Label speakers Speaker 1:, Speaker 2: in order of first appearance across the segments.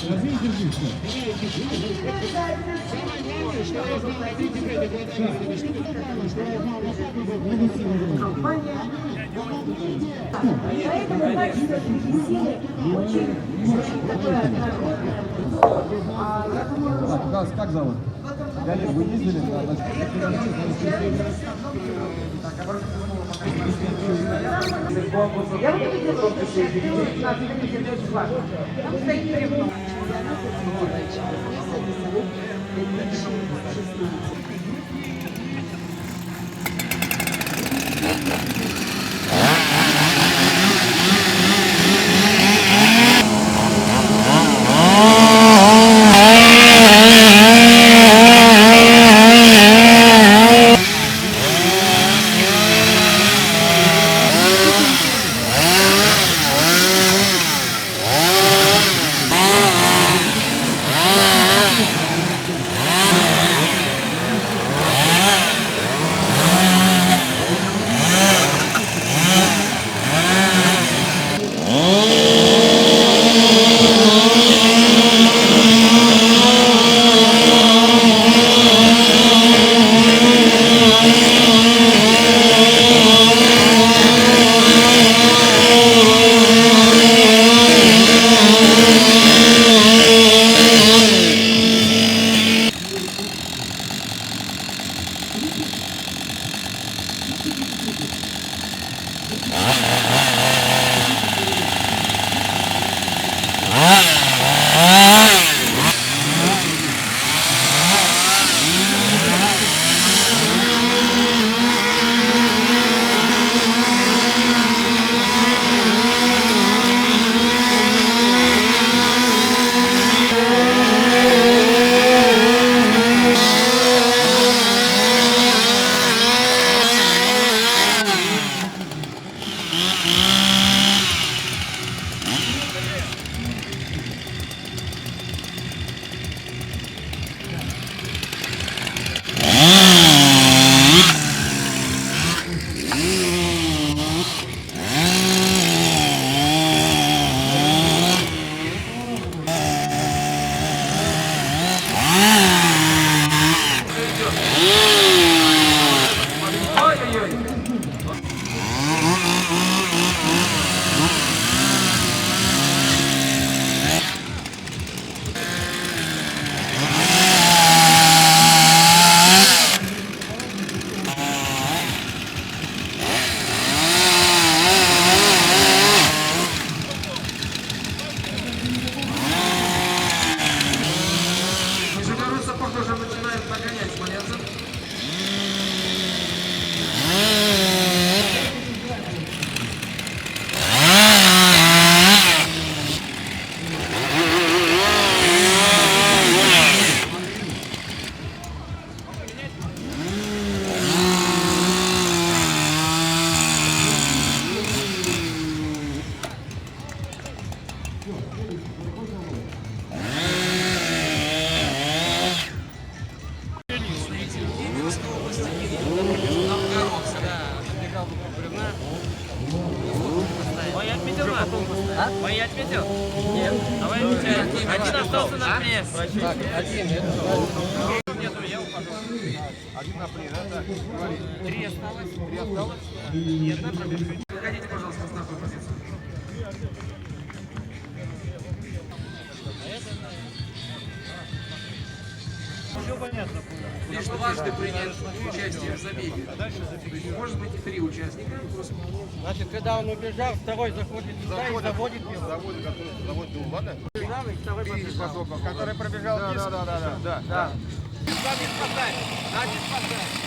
Speaker 1: Возьми, держи, все.
Speaker 2: Поэтому качество беседы очень такое народное. Я думаю,
Speaker 1: Вас как зовут? Галина, вы ездили на
Speaker 2: я вот видела, что у нас телевизор шла. Там стоит бревно.
Speaker 3: Нижегородца, похоже, начинает нагонять смоленцев.
Speaker 4: Мои отметил? Нет. Давай отмечаем. Один остался на пресс. Так, один. Нету, я ухожу.
Speaker 1: Один на плей, да? Так, говори.
Speaker 4: Три осталось.
Speaker 1: Три осталось?
Speaker 4: И одна пробежка.
Speaker 3: Выходите, пожалуйста, с нашей позиции.
Speaker 4: Все понятно.
Speaker 3: Лишь дважды принять участие в забеге. Может быть и три участника.
Speaker 4: Значит, когда он убежал, второй заходит сюда и заводит его.
Speaker 1: Заводит его, ладно?
Speaker 4: Убежал, и второй побежал.
Speaker 1: Который пробежал вниз. Да.
Speaker 4: Значит, спасай. Значит, спасай.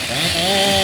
Speaker 3: Ага.